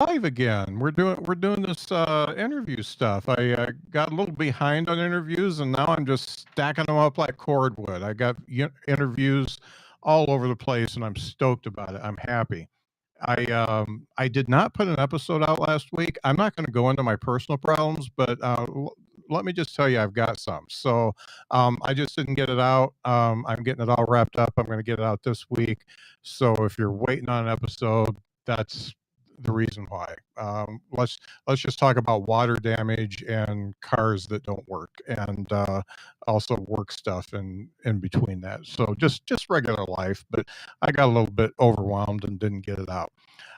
live again. We're doing this interview stuff. I got a little behind on interviews, and now I'm just stacking them up like cordwood. I got interviews all over the place, and I'm stoked about it. I'm happy. I did not put an episode out last week. I'm not going to go into my personal problems, but let me just tell you, I've got some. So I just didn't get it out. I'm getting it all wrapped up. I'm going to get it out this week. So if you're waiting on an episode, that's the reason why. Let's just talk about water damage and cars that don't work, and also work stuff in between that. So just regular life, but I got a little bit overwhelmed and didn't get it out.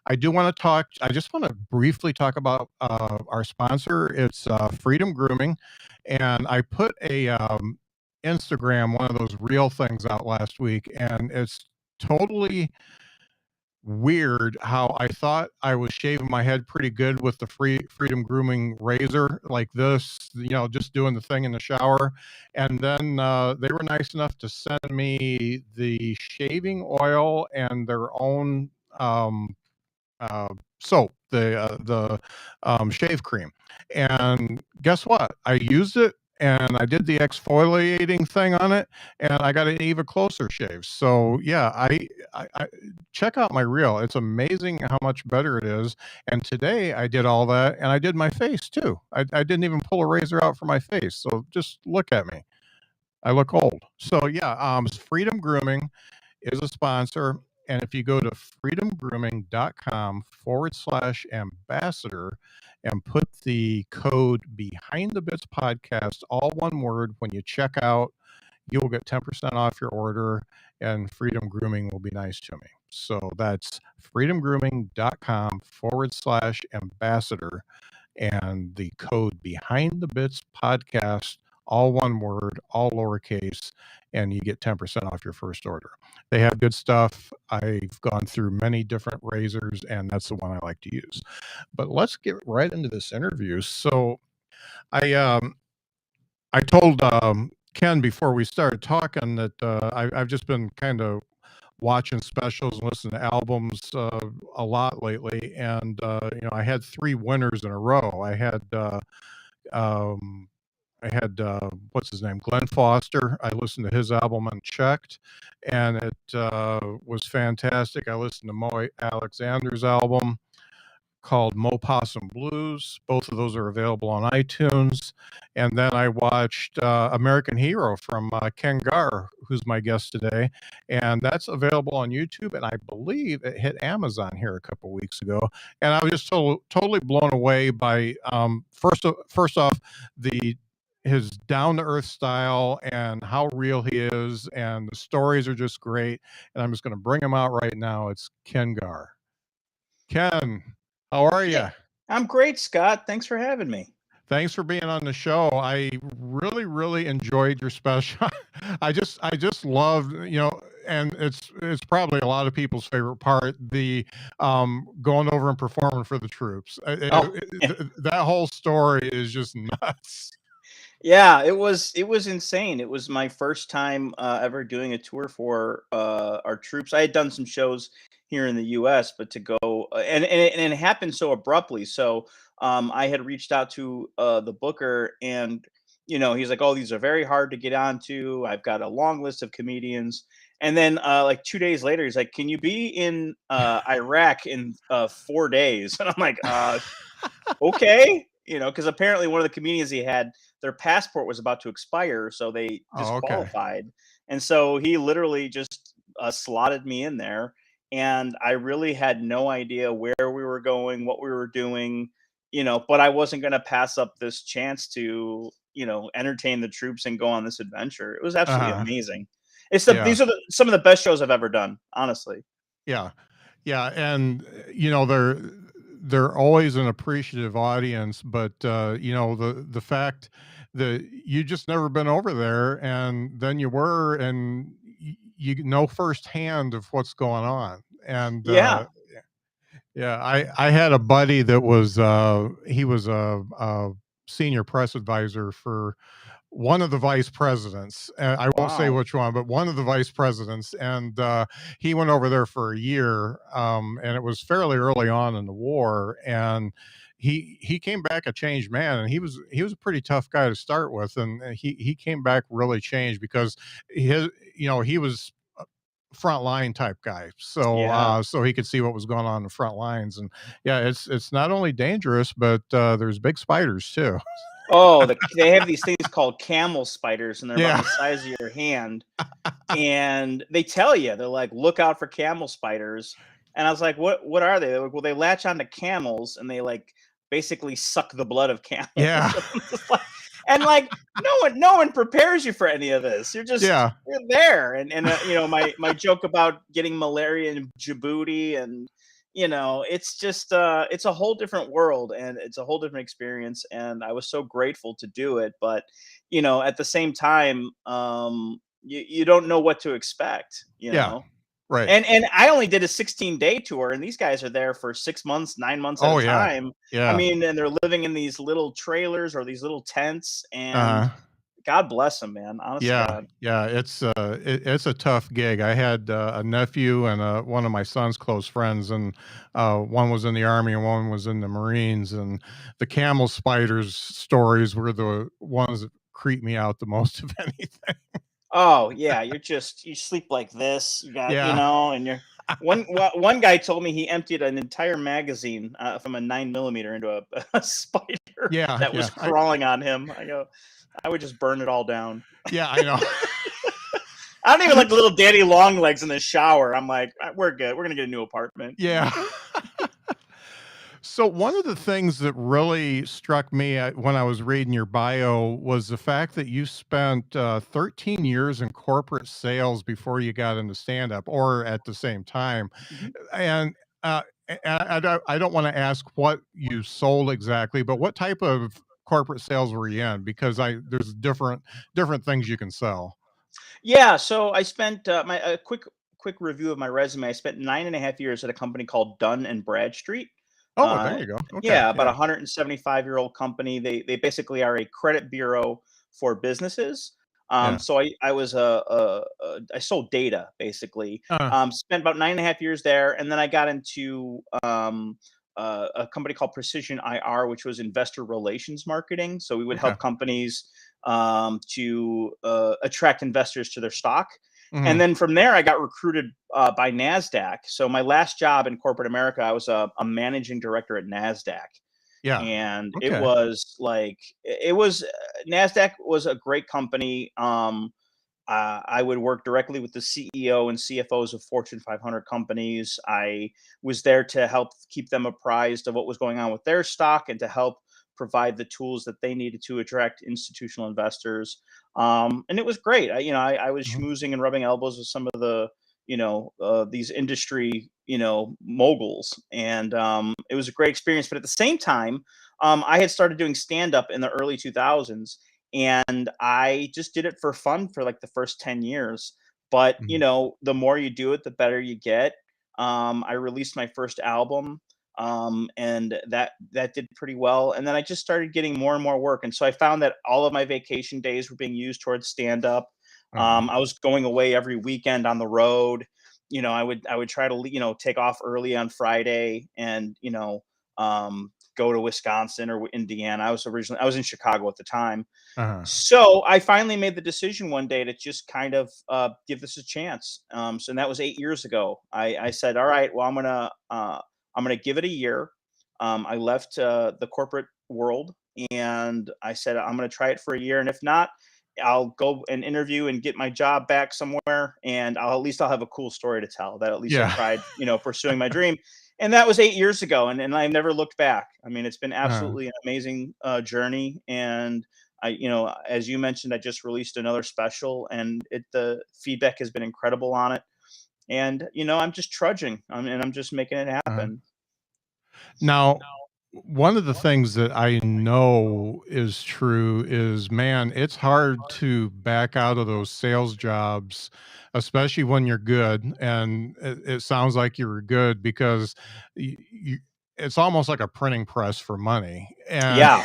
I do want to talk. I just want to briefly talk about our sponsor. It's Freedom Grooming, and I put a Instagram, one of those real things, out last week, and it's totally weird how I thought I was shaving my head pretty good with the Freedom Grooming razor like this, just doing the thing in the shower. And then they were nice enough to send me the shaving oil and their own uh, soap, the shave cream. And guess what? I used it and I did the exfoliating thing on it, and I got an even closer shave. So yeah, I check out my reel. It's amazing how much better it is. And today I did all that, and I did my face too. I didn't even pull a razor out for my face. So just look at me. I look old. So yeah, Freedom Grooming is a sponsor. And if you go to freedomgrooming.com/ambassador and put the code behind the bits podcast, all one word, when you check out, you will get 10% off your order, and Freedom Grooming will be nice to me. So that's freedomgrooming.com/ambassador and the code behind the bits podcast, all one word, all lowercase, and you get 10% off your first order. They have good stuff. I've gone through many different razors, and that's the one I like to use. But let's get right into this interview. So I I told Ken before we started talking that I've just been kind of watching specials and listening to albums a lot lately, and I had three winners in a row. Um, I had what's his name, Glenn Foster. I listened to his album Unchecked, and it was fantastic. I listened to Mo Alexander's album called Mo Possum Blues. Both of those are available on iTunes. And then I watched American Hero from Ken Garr, who's my guest today. And that's available on YouTube. And I believe it hit Amazon here a couple weeks ago. And I was just totally blown away by, first off, the his down to earth style and how real he is. And the stories are just great. And I'm just going to bring him out right now. It's Ken Garr. Ken, how are Hey, you? I'm great, Scott. Thanks for having me. Thanks for being on the show. I really, really enjoyed your special. I just loved, and it's probably a lot of people's favorite part, the going over and performing for the troops. Oh, yeah. That whole story is just nuts. Yeah, it was insane. It was my first time ever doing a tour for our troops. I had done some shows here in the U.S., but to go and it happened so abruptly. So I had reached out to the booker, and he's like, "Oh, these are very hard to get onto. I've got a long list of comedians." And then like 2 days later, he's like, "Can you be in Iraq in 4 days?" And I'm like, okay, because apparently one of the comedians he had, their passport was about to expire, so they Oh, okay. disqualified, and so he literally just slotted me in there, and I really had no idea where we were going, what we were doing, but I wasn't going to pass up this chance to entertain the troops and go on this adventure. It was absolutely Uh-huh. amazing. Yeah. These are some of the best shows I've ever done, honestly. Yeah. Yeah, and they're always an appreciative audience, but the fact that you just never been over there, and then you were, and you know firsthand of what's going on. And Yeah. yeah, I had a buddy that was he was a senior press advisor for one of the vice presidents. I won't say Wow. which one, but one of the vice presidents. And he went over there for a year, and it was fairly early on in the war. And he came back a changed man, and he was a pretty tough guy to start with, and he came back really changed because his he was front line type guy, so Yeah. so he could see what was going on in the front lines. And yeah, it's not only dangerous, but there's big spiders too. Oh, they have these things called camel spiders, and they're about Yeah. the size of your hand. And they tell you, they're like, look out for camel spiders. And I was like, what are they? They're like, well, they latch onto camels and they like basically suck the blood of camels. Yeah. And like no one prepares you for any of this. You're there. And my joke about getting malaria in Djibouti, and it's just it's a whole different world, and it's a whole different experience, and I was so grateful to do it. But at the same time, you don't know what to expect, Yeah. Right. and I only did a 16-day tour, and these guys are there for 6 months, 9 months at Oh a yeah. time. I Yeah. mean, and they're living in these little trailers or these little tents, and Uh, God bless them, man. Honest to yeah. God. Yeah. It's a tough gig. I had a nephew and one of my son's close friends, and one was in the Army and one was in the Marines. And the camel spiders stories were the ones that creeped me out the most of anything. Oh yeah, you sleep like this. You got Yeah. and you're one guy told me he emptied an entire magazine from a 9mm into a spider Yeah. that Yeah. was crawling on him. I go, I would just burn it all down. Yeah. I know. I don't even like the little daddy long legs in the shower. I'm like, we're good. We're gonna get a new apartment. Yeah. So one of the things that really struck me when I was reading your bio was the fact that you spent 13 years in corporate sales before you got into stand-up, or at the same time. Mhm. And I don't want to ask what you sold exactly, but what type of corporate sales were you in? Because there's different things you can sell. Yeah, so I spent my a quick review of my resume. I spent 9.5 years at a company called Dun and Bradstreet. Oh, there Uh, you go. Okay. yeah, about Yeah. 175-year-old company. They basically are a credit bureau for businesses. Yeah. So I was I sold data basically. Uh, Spent about 9.5 years there, and then I got into a company called Precision IR, which was investor relations marketing. So we would okay. help companies to attract investors to their stock. And Mhm. then from there, I got recruited by NASDAQ. So my last job in corporate America, I was a managing director at NASDAQ. Yeah. And it Okay. was like, NASDAQ was a great company. I would work directly with the CEO and CFOs of Fortune 500 companies. I was there to help keep them apprised of what was going on with their stock and to help provide the tools that they needed to attract institutional investors. And it was great. I was Mhm. schmoozing and rubbing elbows with some of the, these industry, moguls. And it was a great experience. But at the same time, I had started doing stand up in the early 2000s, and I just did it for fun for like the first 10 years. But, Mhm. the more you do it, the better you get. I released my first album, and that did pretty well. And then I just started getting more and more work. And so I found that all of my vacation days were being used towards stand up. Uh-huh. I was going away every weekend on the road. I would try to, take off early on Friday and, go to Wisconsin or Indiana. I was in Chicago at the time. Uh-huh. So I finally made the decision one day to just kind of give this a chance. And that was 8 years ago. I said, all right, well, I'm gonna give it a year. I left the corporate world, and I said I'm gonna try it for a year, and if not, I'll go and interview and get my job back somewhere, and at least I'll have a cool story to tell. That at least I Yeah. tried, pursuing my dream. And that was 8 years ago, and I've never looked back. I mean, it's been Uh, absolutely an amazing journey, and as you mentioned, I just released another special, and the feedback has been incredible on it. And I'm just trudging, and I'm just making it uh-huh. happen. Now, one of the things that I know is true is, man, it's hard to back out of those sales jobs, especially when you're good. And it sounds like you were good because it's almost like a printing press for money. And Yeah.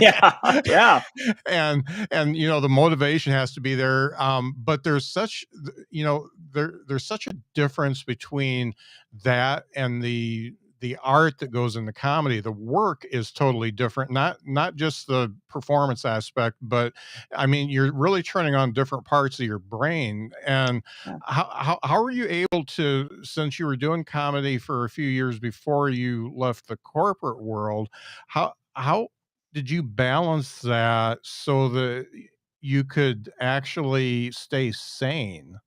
Yeah, yeah. And you know, the motivation has to be there. But there's such, you know, there's such a difference between that and the art that goes into comedy. The work is totally different, not just the performance aspect, but I mean, you're really turning on different parts of your brain. And Yeah. how are you able to, since you were doing comedy for a few years before you left the corporate world, how did you balance that so that you could actually stay sane?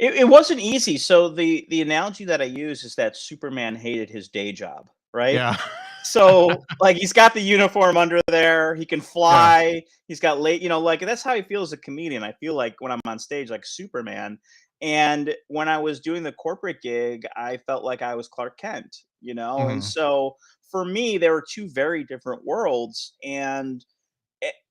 It wasn't easy. So the analogy that I use is that Superman hated his day job, right? Yeah. So, like, he's got the uniform under there, he can Yeah. fly, he's got late, you know, like, that's how I feel as a comedian. I feel like when I'm on stage like Superman, and when I was doing the corporate gig, I felt like I was Clark Kent, you know? And Mhm. so, for me, there were 2 very different worlds, and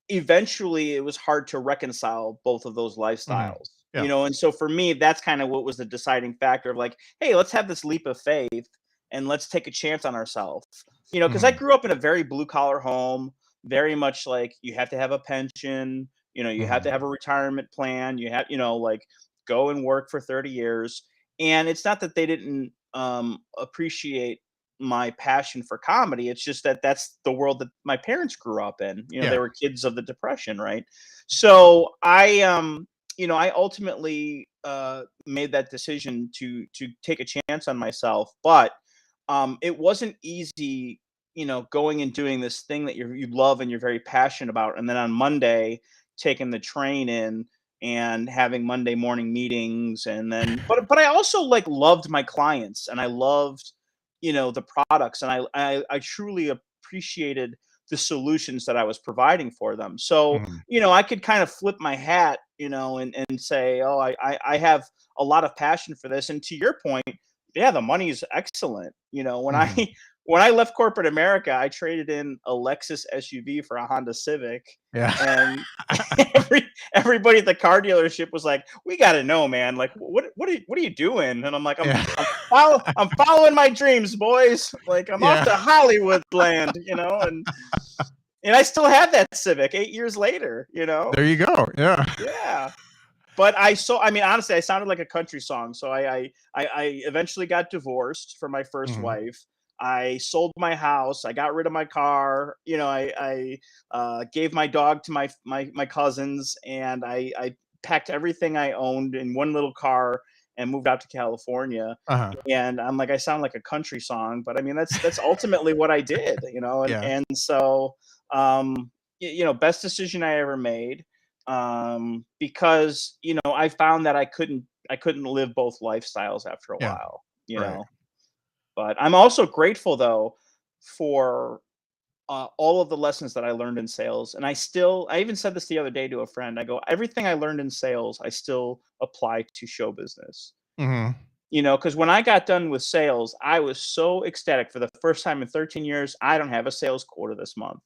eventually it was hard to reconcile both of those Mhm. lifestyles, you Yeah. know? And so for me, that's kind of what was the deciding factor of like, hey, let's have this leap of faith and let's take a chance on ourselves, you know? Because I Mhm. grew up in a very blue collar home, very much like you have to have a pension, you know, you have Mhm. to have a retirement plan, you have, you know, like go and work for 30 years. And it's not that they didn't appreciate my passion for comedy. It's just that that's the world that my parents grew up in. You know, they Yeah. were kids of the depression, right? So you know, I ultimately made that decision to take a chance on myself, but it wasn't easy, you know, going and doing this thing that you love and you're very passionate about, and then on Monday taking the train in and having Monday morning meetings, and then but I also like loved my clients and I loved, you know, the products, and I truly appreciated the solutions that I was providing for them. So, Mhm. you know, I could kind of flip my hat, you know, and say, oh, I have a lot of passion for this. And to your point, yeah, the money is excellent. You know, when I Mhm. when I left corporate America, I traded in a Lexus SUV for a Honda Civic, Yeah. and everybody at the car dealership was like, "We got to know, man. Like, what are you doing?" And I'm like, Yeah. I'm following my dreams, boys. Like, I'm off Yeah. to Hollywood land, you know, and I still have that Civic 8 years later, you know. There you go. Yeah. Yeah. But I mean, honestly, I sounded like a country song. So I eventually got divorced from my first Mhm. wife. I sold my house. I got rid of my car. You know, I gave my dog to my cousins, and I packed everything I owned in one little car and moved out to California. Uh-huh. And I'm like, I sound like a country song, but I mean, that's ultimately what I did. You know, Yeah. and so you know, best decision I ever made, because you know I found that I couldn't live both lifestyles after a Yeah. while, you Right. know. But I'm also grateful though for all of the lessons that I learned in sales, and I even said this the other day to a friend. I go, everything I learned in sales I still apply to show business, Mhm. you know, because when I got done with sales I was so ecstatic. For the first time in 13 years, I don't have a sales quota this month.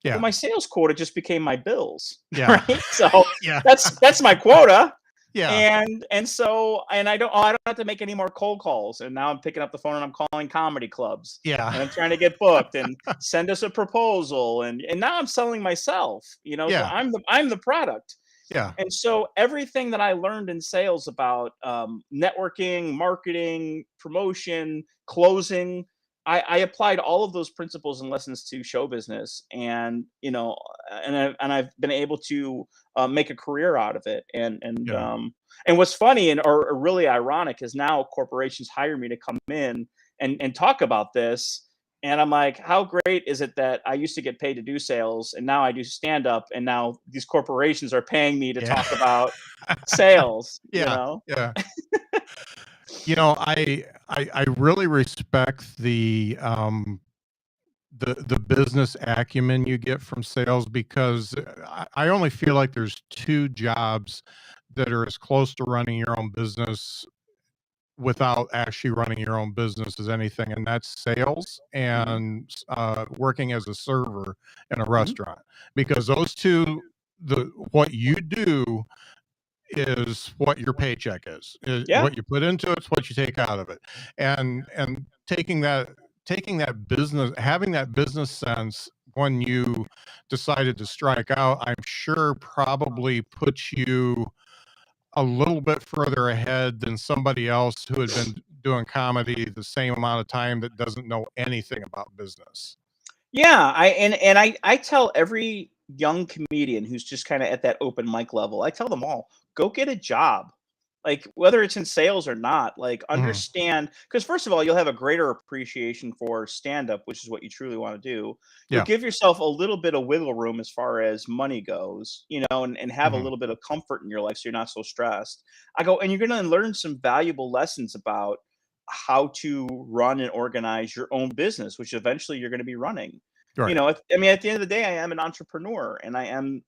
Well, Yeah. my sales quota just became my bills, Yeah. right? So Yeah. that's my quota. Yeah. And I don't have to make any more cold calls. And now I'm picking up the phone and I'm calling comedy clubs Yeah. and I'm trying to get booked and send us a proposal. And now I'm selling myself, you know, so Yeah. I'm the product. Yeah. And so everything that I learned in sales about networking, marketing, promotion, closing, I applied all of those principles and lessons to show business, and you know, and I've been able to make a career out of it. Yeah. And what's funny or really ironic is now corporations hire me to come in and talk about this. And I'm like, how great is it that I used to get paid to do sales and now I do stand up, and now these corporations are paying me to Yeah. talk about sales, you Yeah. know? Yeah. You know, I really respect the business acumen you get from sales, because I only feel like there's two jobs that are as close to running your own business without actually running your own business as anything, and that's sales Hmm. and working as a server in a Hmm. restaurant. Because those two, the what you do is what your paycheck is Yeah. what you put into it's what you take out of it. And taking that business, having that business sense when you decided to strike out, I'm sure probably puts you a little bit further ahead than somebody else who had been doing comedy the same amount of time that doesn't know anything about business. Yeah, I tell every young comedian who's just kind of at that open mic level, I tell them all, go get a job. Like whether it's in sales or not, like Mhm. understand because first of all, you'll have a greater appreciation for stand up, which is what you truly want to do. You'll Yeah. give yourself a little bit of wiggle room as far as money goes, and have a Mhm. little bit of comfort in your life so you're not so stressed. I go, and you're going to learn some valuable lessons about how to run and organize your own business, which eventually you're going to be running. Right. I mean, at the end of the day, I am an entrepreneur, and I am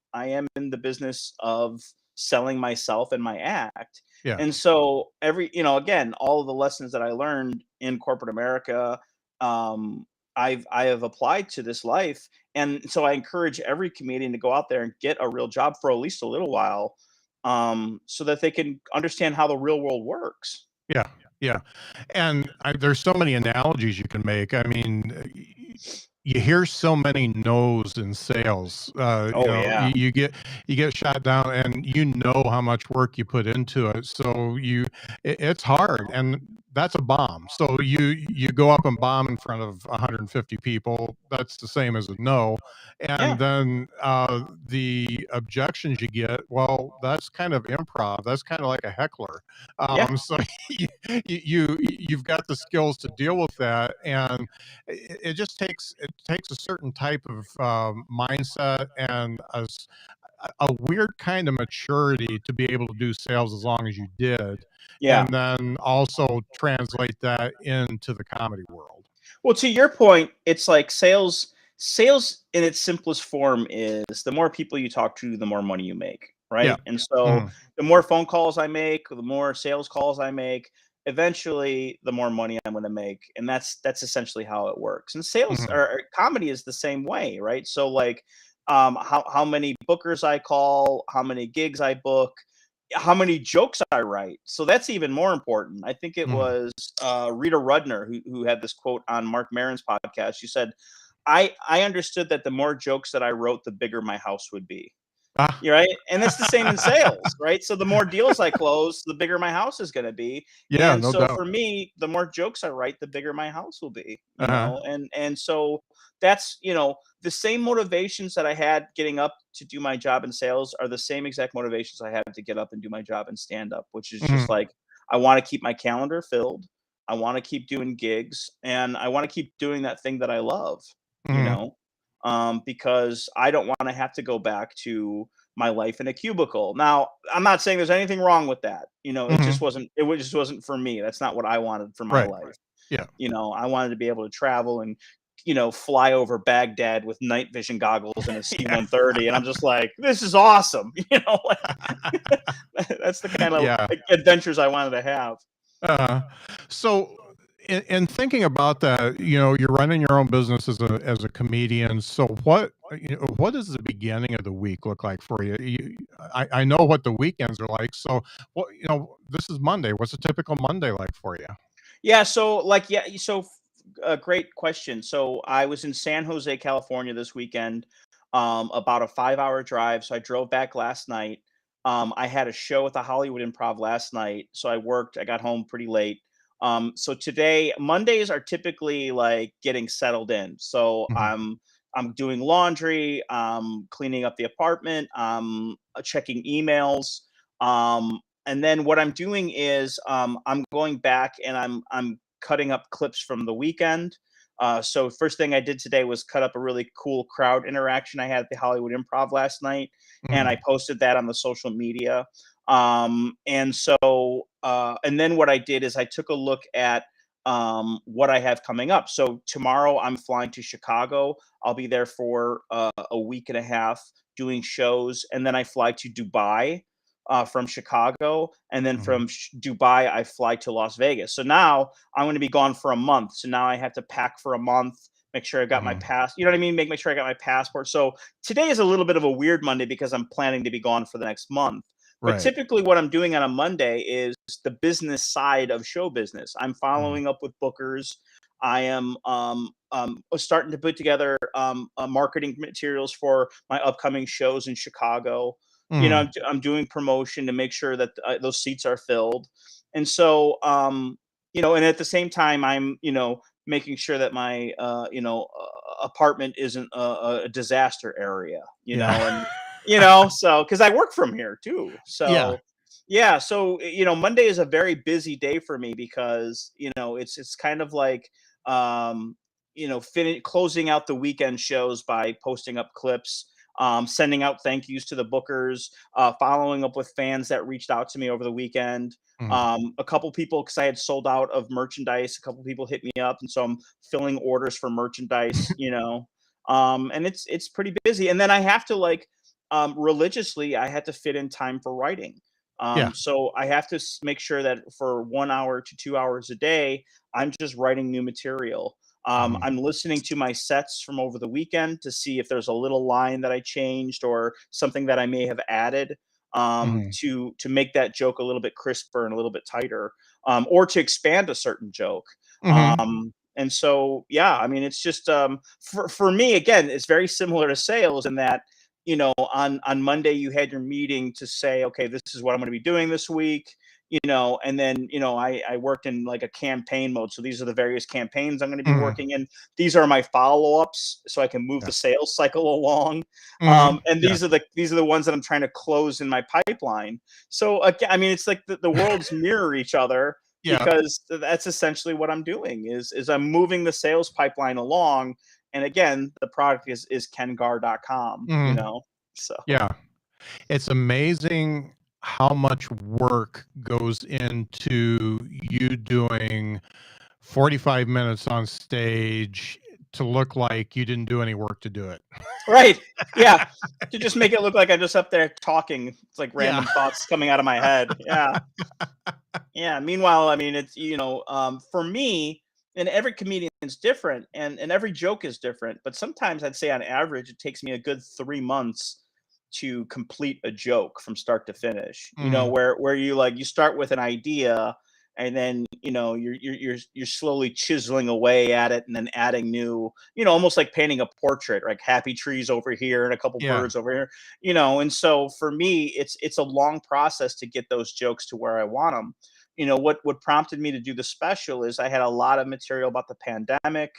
in the business of selling myself and my act. Yeah. And so again, all of the lessons that I learned in corporate America, um, I have applied to this life, and so I encourage every comedian to go out there and get a real job for at least a little while, so that they can understand how the real world works. Yeah. Yeah. And there's so many analogies you can make. I mean, you hear so many no's in sales. Oh yeah, You get shot down, and you know how much work you put into it. So it's hard, and that's a bomb. So you go up and bomb in front of 150 people. That's the same as a no. yeah, And then the objections you get, well, that's kind of improv. That's kind of like a heckler. yeah, So you've got the skills to deal with that, and it just takes a certain type of mindset and a weird kind of maturity to be able to do sales as long as you did, yeah. and then also translate that into the comedy world. Well, to your point, it's like sales in its simplest form is the more people you talk to, the more money you make, Yeah. right? And so Mhm. the more phone calls I make, the more sales calls I make, eventually the more money I'm going to make. And that's essentially how it works. And sales Mhm. or comedy is the same way, right? So like how many bookers I call, how many gigs I book, how many jokes I write. So that's even more important. I think it Mhm. was Rita Rudner who had this quote on Mark Maron's podcast. She said, I understood that the more jokes that I wrote, the bigger my house would be. Ah. You're right. And it's the same in sales, right? So the more deals I close, the bigger my house is going to be. Yeah, And no so doubt. for me, the more jokes I write, the bigger my house will be, Uh-huh. and so that's, the same motivations that I had getting up to do my job in sales are the same exact motivations I have to get up and do my job in stand up, which is just Mhm. like, I want to keep my calendar filled. I want to keep doing gigs and I want to keep doing that thing that I love, you Mhm. know, because I don't want to have to go back to my life in a cubicle. Now, I'm not saying there's anything wrong with that. Mhm. It just wasn't for me. That's not what I wanted for my Right. life. Yeah. I wanted to be able to travel and, fly over Baghdad with night vision goggles and a Yeah. C-130. And I'm just like, this is awesome. That's the kind of Yeah. adventures I wanted to have. Uh, so in thinking about that, you're running your own business as a comedian. So what does the beginning of the week look like for you? I know what the weekends are like. So this is Monday. What's a typical Monday like for you? Yeah. So, like, yeah. So, great question. So, I was in San Jose, California this weekend, about a 5-hour drive. So, I drove back last night. I had a show at the Hollywood Improv last night. So, I worked. I got home pretty late. So today, Mondays are typically like getting settled in. So Mhm. I'm doing laundry, cleaning up the apartment, checking emails. And then what I'm doing is I'm going back and I'm cutting up clips from the weekend. So first thing I did today was cut up a really cool crowd interaction I had at the Hollywood Improv last night, and I Mhm. posted that on the social media. And then what I did is I took a look at what I have coming up. So tomorrow I'm flying to Chicago. I'll be there for a week and a half doing shows, and then I fly to Dubai from Chicago, and then Mhm. from Dubai I fly to Las Vegas. So now I'm going to be gone for a month. So now I have to pack for a month. Make sure I got my Mhm. pass. You know what I mean? Make sure I got my passport. So today is a little bit of a weird Monday because I'm planning to be gone for the next month. But Right. typically, what I'm doing on a Monday is the business side of show business. I'm Mhm. following up with bookers. I am starting to put together marketing materials for my upcoming shows in Chicago. You know, Mhm. I'm doing promotion to make sure that those seats are filled. And so, you know, and at the same time, I'm, you know, making sure that my, apartment isn't a disaster area, you Yeah. know, and, you know, so, cause I work from here too. Yeah. So, yeah. So, you know, Monday is a very busy day for me because, you know, it's kind of like, um, you know, closing out the weekend shows by posting up clips, sending out thank yous to the bookers, following up with fans that reached out to me over the weekend. Mhm. A couple people, because I had sold out of merchandise, a couple people hit me up, and so I'm filling orders for merchandise. You know, and it's pretty busy. And then I have to like religiously, I had to fit in time for writing. Yeah. So I have to make sure that for 1 hour to 2 hours a day, I'm just writing new material. Mhm. I'm listening to my sets from over the weekend to see if there's a little line that I changed or something that I may have added, Mhm. to make that joke a little bit crisper and a little bit tighter, or to expand a certain joke. Mhm. And so, yeah, I mean, it's just for me again, it's very similar to sales in that, you know, on Monday you had your meeting to say, okay, this is what I'm going to be doing this week. You know, and then, you know, I worked in like a campaign mode. So these are the various campaigns I'm going to be Mhm. working in. These are my follow-ups so I can move Yeah. the sales cycle along. Mhm. And Yeah. these are the ones that I'm trying to close in my pipeline. So again, I mean, it's like the worlds mirror each other Yeah. because that's essentially what I'm doing is I'm moving the sales pipeline along. And again, the product is kengar.com, you Mhm. know. So Yeah. It's amazing how much work goes into you doing 45 minutes on stage to look like you didn't do any work to do it. right. Yeah. To just make it look like I'm just up there talking. It's like Yeah. random thoughts coming out of my head. Yeah. Yeah. Meanwhile, I mean, it's, you know, for me, and every comedian's different and every joke is different, but sometimes I'd say on average, it takes me a good 3 months to complete a joke from start to finish, you know, Mhm. where you like, you start with an idea and then, you know, you're slowly chiseling away at it and then adding new, you know, almost like painting a portrait, like happy trees over here and a couple Yeah. birds over here, you know. And so for me, it's a long process to get those jokes to where I want them. You know, what prompted me to do the special is I had a lot of material about the pandemic.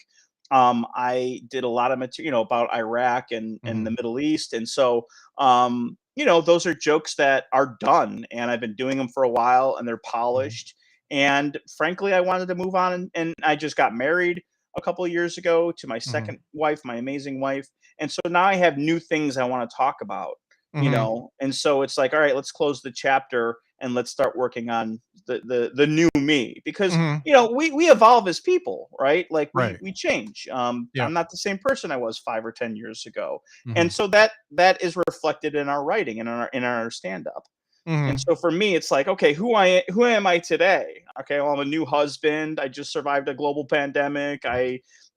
I did a lot of material, you know, about Iraq and the Mhm. Middle East. And so, you know, those are jokes that are done and I've been doing them for a while and they're Mhm. polished. And frankly, I wanted to move on, and I just got married a couple of years ago to my Mhm. second wife, my amazing wife. And so now I have new things I want to talk about, you Mhm. know. And so it's like, all right, let's close the chapter and let's start working on the new me, because Mhm. you know we evolve as people, right? Like Right. we change. Yeah. I'm not the same person I was 5 or 10 years ago. And Mhm. so that is reflected in our writing and in our stand up. And Mhm. so for me, it's like, okay, who am I today? Okay, well, I'm a new husband. I just survived a global pandemic.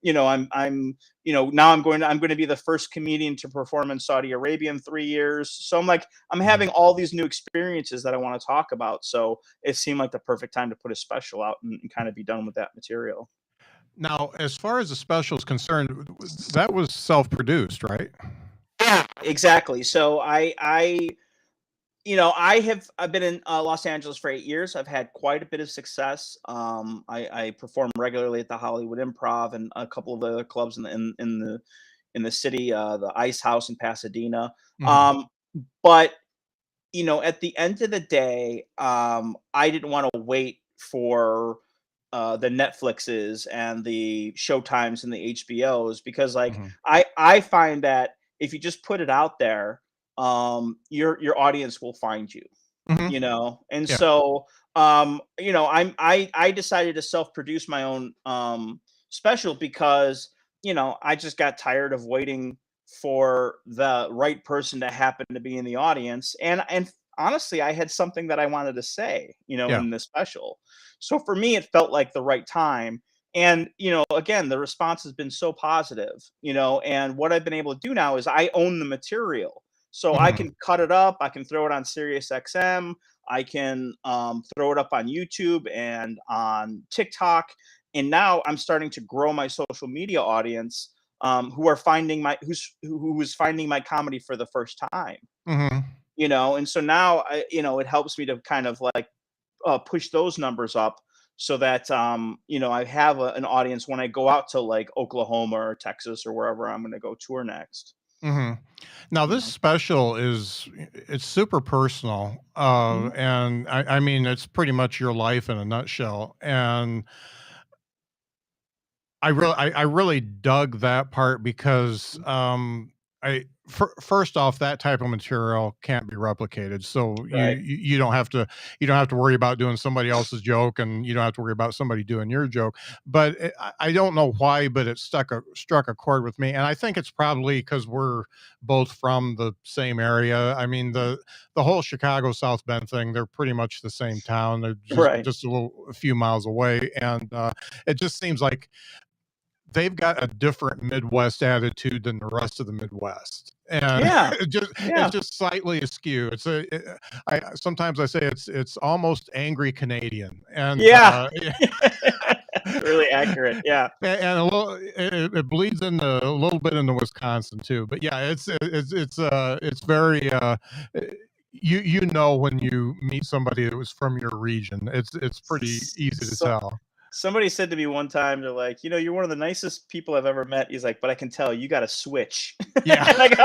You know, I'm, you know, now I'm going to be the first comedian to perform in Saudi Arabia in 3 years. So I'm like, I'm Mhm. having all these new experiences that I want to talk about. So it seemed like the perfect time to put a special out and kind of be done with that material. Now, as far as the special is concerned, that was self-produced, right? Yeah, exactly. So I you know, I've been in Los Angeles for 8 years. I've had quite a bit of success. I perform regularly at the Hollywood Improv and a couple of other clubs in the city, the Ice House in Pasadena. Mhm. Um, but you know, at the end of the day, I didn't want to wait for the Netflixes and the Showtimes and the HBOs, because like Mhm. I find that if you just put it out there, your audience will find you, Mhm. you know. And Yeah. so you know, I decided to self-produce my own special because, you know, I just got tired of waiting for the right person to happen to be in the audience. And honestly, I had something that I wanted to say, you know, Yeah. in the special. So for me, it felt like the right time. And, you know, again, the response has been so positive, you know. And what I've been able to do now is I own the material. So I Mhm. can cut it up, I can throw it on Sirius XM, I can throw it up on YouTube and on TikTok. And now I'm starting to grow my social media audience, who are finding who is finding my comedy for the first time. Mm-hmm. And so now it helps me to kind of like push those numbers up, so that I have an audience when I go out to like Oklahoma or Texas or wherever I'm going to go tour next. Mm-hmm. Now You this know. special it's super personal, Mhm. and I mean it's pretty much your life in a nutshell, and I really dug that part because, first off, that type of material can't be replicated. So Right. you don't have to worry about doing somebody else's joke, and you don't have to worry about somebody doing your joke. But I don't know why, but it struck a chord with me, and I think it's probably because we're both from the same area. I mean the whole Chicago South Bend thing, they're pretty much the same town. They're Right. just a few miles away, and it just seems like they've got a different Midwest attitude than the rest of the Midwest, and Yeah. it's Yeah. just slightly askew. I sometimes I say it's almost angry Canadian, and Yeah. It's really accurate. Yeah. and a little it bleeds into a little bit into Wisconsin too. But yeah, it's very you know when you meet somebody that was from your region, it's pretty easy to So, tell. somebody said to me one time, they're like, you're one of the nicest people I've ever met. He's like, but I can tell you got a switch. Yeah. And I go,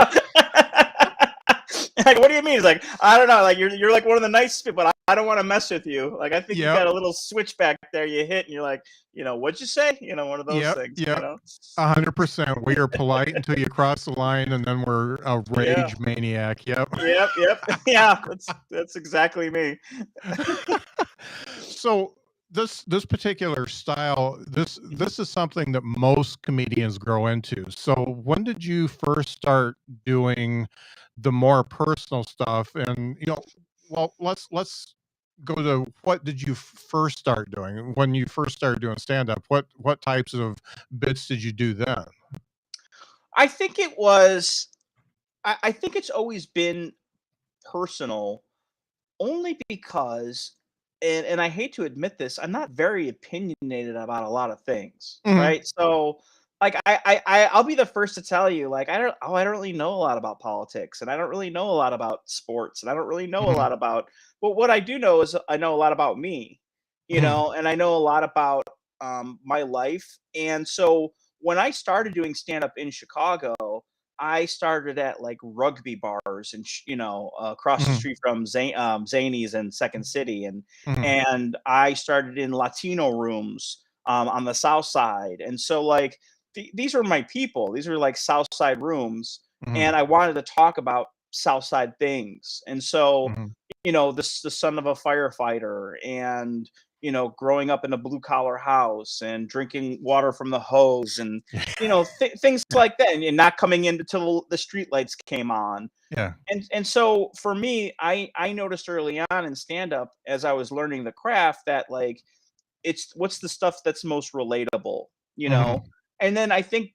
like, what do you mean? He's like, I don't know. Like, you're like one of the nicest people, but I don't want to mess with you. Like, I think you Yep. got a little switch back there you hit, and you're like, what'd you say? One of those Yep, things. yep, 100%. We are polite until you cross the line, and then we're a Yeah. rage maniac. Yep. Yep. Yep. Yeah. That's exactly me. So this particular style, this is something that most comedians grow into. So when did you first start doing the more personal stuff? And well, let's go to what did you first start doing when you first started doing stand up? What types of bits did you do then? I think it was. I think it's always been personal, only because, and I hate to admit this, I'm not very opinionated about a lot of things, Mhm. right? So, like, I'll be the first to tell you, like, I don't really know a lot about politics, and I don't really know a lot about sports, and I don't really know a Mhm. lot about. But what I do know is I know a lot about me, Mhm. and I know a lot about my life, and so when I started doing stand up in Chicago, I started at like rugby bars and across the Mhm. street from Zanies and Second City, and Mhm. and I started in Latino rooms on the South Side, and so like these are my people. These are like South Side rooms, Mhm. and I wanted to talk about South Side things, and so Mhm. the son of a firefighter, and growing up in a blue collar house and drinking water from the hose, and things like that, and not coming in until the street lights came on. Yeah. And so for me, I noticed early on in stand up, as I was learning the craft, that like it's what's the stuff that's most relatable, you know? Mhm. And then I think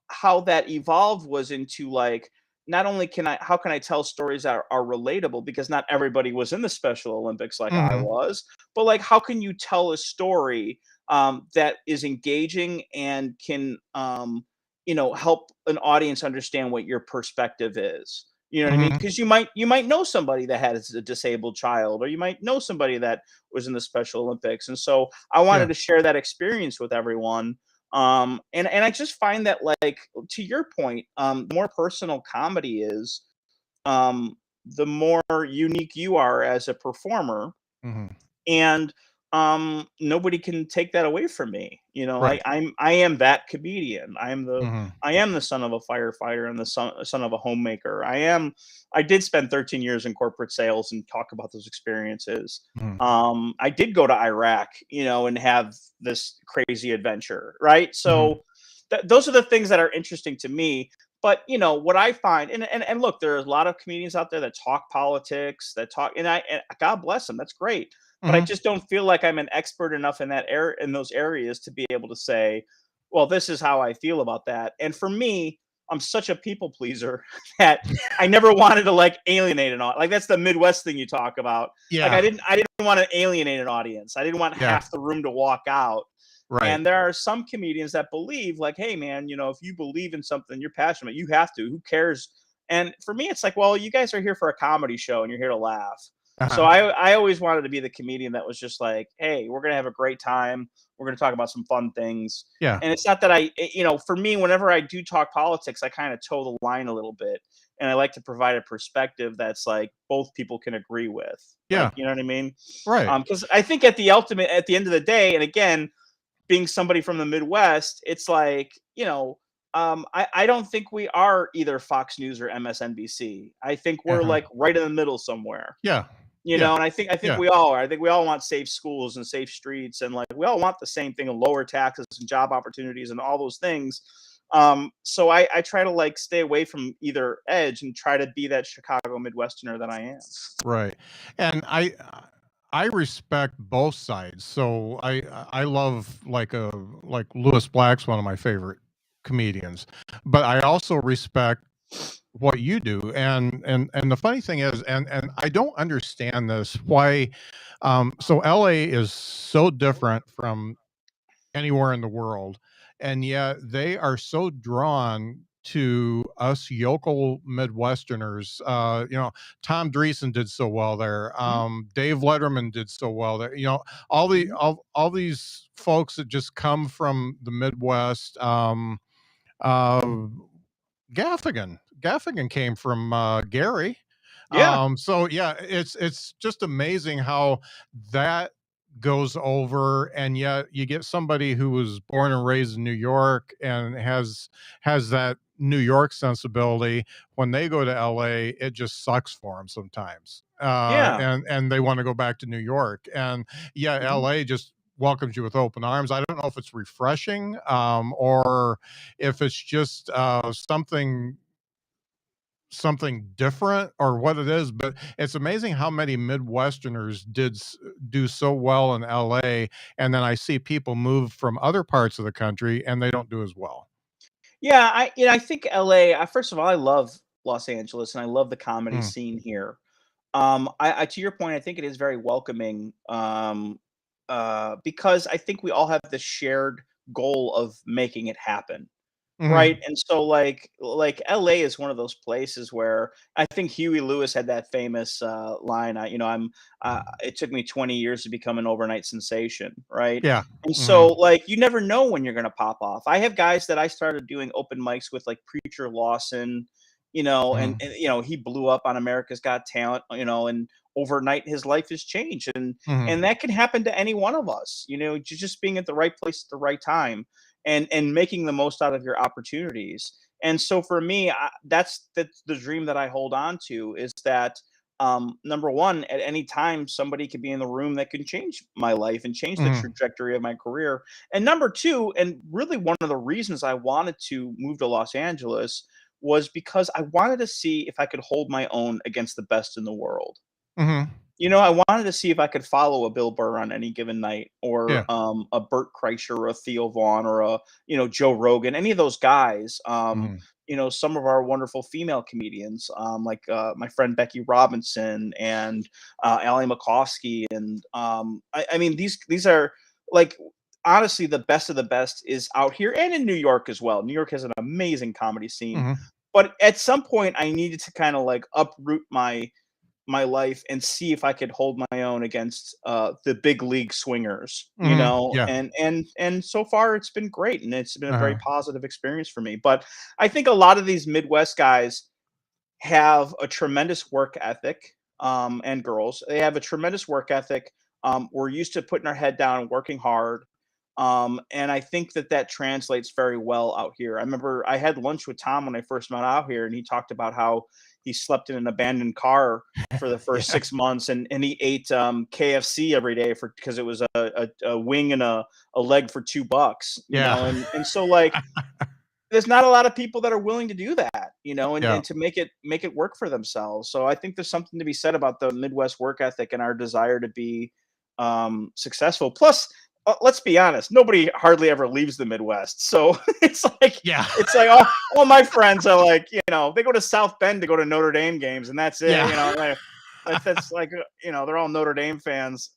how that evolved was into like, not only how can I tell stories that are relatable, because not everybody was in the Special Olympics like I Mhm. was, but like how can you tell a story that is engaging and can help an audience understand what your perspective is. You know what I mean? Mhm. Because you might know somebody that has a disabled child, or you might know somebody that was in the Special Olympics. And so I wanted Yeah. to share that experience with everyone. And I just find that, like, to your point, the more personal comedy is, um, the more unique you are as a performer, Mhm. and nobody can take that away from me. Right. I am that comedian. Mhm. I am the son of a firefighter and the son of a homemaker. I did spend 13 years in corporate sales and talk about those experiences. Mhm. I did go to Iraq, and have this crazy adventure, right? Mhm. So those are the things that are interesting to me. But what I find, and look, there's a lot of comedians out there that talk politics, that talk, and God bless them, that's great. But I Mhm. just don't feel like I'm an expert enough in those areas to be able to say, well, this is how I feel about that. And for me, I'm such a people pleaser that I never wanted to like alienate an audience. Like, that's the Midwest thing you talk about. Like, Yeah. I didn't want to alienate an audience. I didn't want Yeah. half the room to walk out. Right. And there are some comedians that believe like, hey man, if you believe in something, you're passionate, you have to. Who cares? And for me, it's like, well, you guys are here for a comedy show and you're here to laugh. So Uh-huh. I always wanted to be the comedian that was just like, hey, we're gonna have a great time. We're gonna talk about some fun things. Yeah. And it's not that for me, whenever I do talk politics, I kind of toe the line a little bit, and I like to provide a perspective that's like both people can agree with. Yeah. Like, you know what I mean? Right. Because I think at the end of the day, and again, being somebody from the Midwest, it's like, I don't think we are either Fox News or MSNBC. I think we're Uh-huh. like right in the middle somewhere. Yeah. Yeah. And I think Yeah. we all are. I think we all want safe schools and safe streets, and like we all want the same thing, and lower taxes and job opportunities and all those things. So I try to like stay away from either edge and try to be that Chicago Midwesterner that I am. Right. And I respect both sides. So I love like Lewis Black's one of my favorite comedians, but I also respect what you do. And the funny thing is, and I don't understand this, why so LA is so different from anywhere in the world, and yet they are so drawn to us yokel Midwesterners. Tom Dreesen did so well there. Mhm. Dave Letterman did so well there. All the Mhm. all these folks that just come from the Midwest. Uh, Gaffigan came from Gary. Yeah. So yeah, it's just amazing how that goes over, and yet you get somebody who was born and raised in New York and has that New York sensibility. When they go to LA, it just sucks for them sometimes. Yeah. And they want to go back to New York. And yeah, Mhm. LA just welcomes you with open arms. I don't know if it's refreshing, or if it's just something different or what it is, but it's amazing how many Midwesterners do so well in LA, and then I see people move from other parts of the country and they don't do as well. Yeah, I think LA. First of all, I love Los Angeles and I love the comedy Mm, scene here. I to your point, I think it is very welcoming. Because I think we all have the shared goal of making it happen. mhm, Right, and so, like, LA is one of those places where I think Huey Lewis had that famous, line, "It took me 20 years to become an overnight sensation," right? yeah, And so, mhm, like, you never know when you're gonna pop off. I have guys that I started doing open mics with, like Preacher Lawson, mhm, he blew up on America's Got Talent, and overnight his life has changed, and mhm, that can happen to any one of us, just being at the right place at the right time and making the most out of your opportunities. And so for me, that's the dream that I hold on to is that number one, at any time somebody could be in the room that can change my life and change the mhm, trajectory of my career. And number two, and really one of the reasons I wanted to move to Los Angeles was because I wanted to see if I could hold my own against the best in the world. mhm, I wanted to see if I could follow a Bill Burr on any given night, or yeah, a Burt Kreischer, or a Theo Vaughn, or a Joe Rogan, any of those guys. mhm, Some of our wonderful female comedians, like my friend Becky Robinson and Allie McCoskey, and I mean these are like honestly the best of the best is out here and in New York as well. New York has an amazing comedy scene, mhm, but at some point I needed to kind of like uproot my life and see if I could hold my own against the big league swingers, mhm, yeah, and so far it's been great and it's been a very uh-huh, positive experience for me. But I think a lot of these Midwest guys have a tremendous work ethic, and girls. They have a tremendous work ethic. We're used to putting our head down and working hard. And I think that translates very well out here. I remember I had lunch with Tom when I first met out here, and he talked about how he slept in an abandoned car for the first yeah, 6 months, and he ate KFC every day because it was a wing and a leg for $2, yeah, and so like there's not a lot of people that are willing to do that, yeah, and to make it work for themselves. So I think there's something to be said about the Midwest work ethic and our desire to be successful. Plus, let's be honest, nobody hardly ever leaves the Midwest. So yeah, all my friends are like, they go to South Bend to go to Notre Dame games, and that's it. yeah, That's like they're all Notre Dame fans,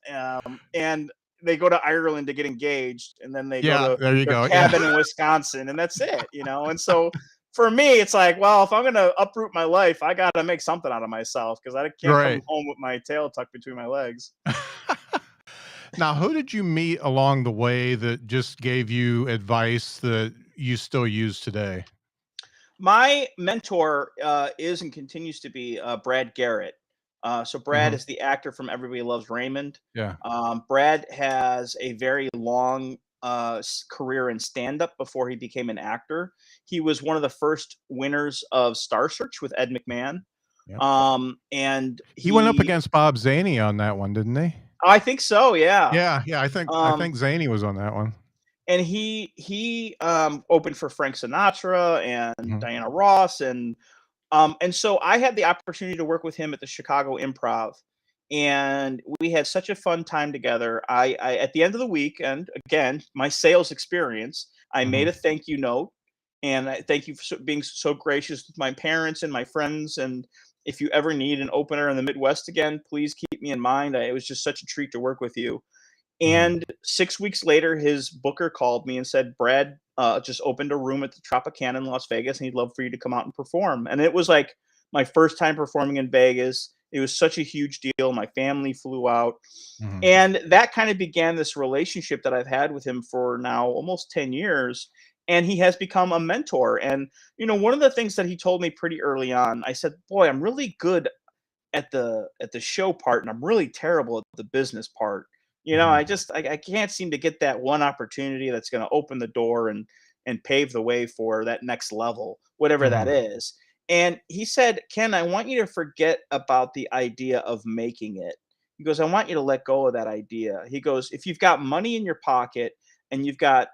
and they go to Ireland to get engaged, and then they go Yeah, to there you their go. cabin Yeah. in Wisconsin, and that's it, you know. And so for me, it's like, well, if I'm gonna uproot my life, I gotta make something out of myself because I can't come Right. home with my tail tucked between my legs. Now, who did you meet along the way that just gave you advice that you still use today? My mentor is and continues to be Brad Garrett. So Brad Mhm. is the actor from Everybody Loves Raymond. Yeah. Brad has a very long career in stand-up before he became an actor. He was one of the first winners of Star Search with Ed McMahon. Yep. And He went up he, against Bob Zaney on that one, didn't he? I think so, yeah. Yeah, yeah, I think Um, Zaney was on that one. and he opened for Frank Sinatra and Mhm. Diana Ross, and so I had the opportunity to work with him at the Chicago Improv, and we had such a fun time together. I at the end of the weekend, again, my sales experience, I made Mhm. a thank you note, and I thank you for being so gracious with my parents and my friends. And if you ever need an opener in the Midwest again, please keep me in mind. It was just such a treat to work with you. Mhm. And 6 weeks later, his booker called me and said, "Brad, just opened a room at the Tropicana in Las Vegas, and he'd love for you to come out and perform." And it was like my first time performing in Vegas. It was such a huge deal. My family flew out, Mhm. and that kind of began this relationship that I've had with him for now almost 10 years. And he has become a mentor. And, one of the things that he told me pretty early on, I said, "Boy, I'm really good at the show part, and I'm really terrible at the business part. Mhm. I can't seem to get that one opportunity that's going to open the door and pave the way for that next level, whatever that Mhm. is." And he said, "Ken, I want you to forget about the idea of making it." He goes, "I want you to let go of that idea." He goes, "If you've got money in your pocket and you've got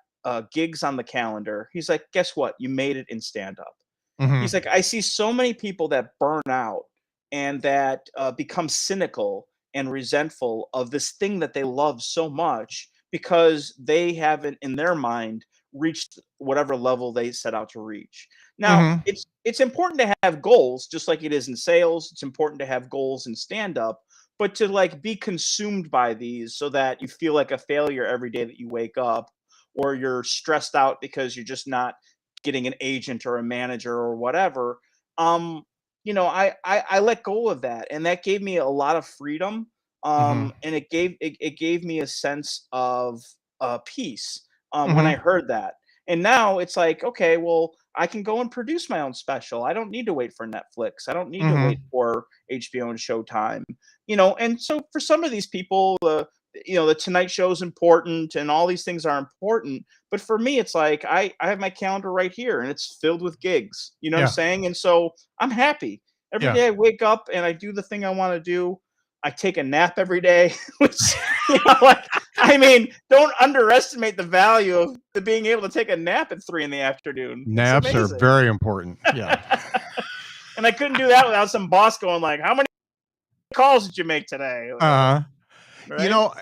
gigs on the calendar," he's like, "guess what? You made it in stand up." He's Mhm. like, "I see so many people that burn out and that become cynical and resentful of this thing that they love so much because they haven't, in their mind, reached whatever level they set out to reach." Now, Mhm. it's important to have goals, just like it is in sales. It's important to have goals in stand up, but to like be consumed by these so that you feel like a failure every day that you wake up, or you're stressed out because you're just not getting an agent or a manager or whatever. um I let go of that, and that gave me a lot of freedom. Mhm. And it gave me a sense of peace when I Mhm. heard that. And now it's like, okay, well, I can go and produce my own special. I don't need to wait for Netflix. I don't need to wait Mhm. for HBO and Showtime. And so for some of these people, the Tonight Show is important, and all these things are important. But for me, it's like I have my calendar right here, and it's filled with gigs. You know what I'm Yeah. saying? And so I'm happy. Every Yeah. day I wake up and I do the thing I want to do. I take a nap every day, which, like, I mean, don't underestimate the value of the being able to take a nap at 3 in the afternoon. It's Naps are amazing. very important. Yeah. And I couldn't do that without some boss going like, "How many calls did you make today?" Uh, you Right? know,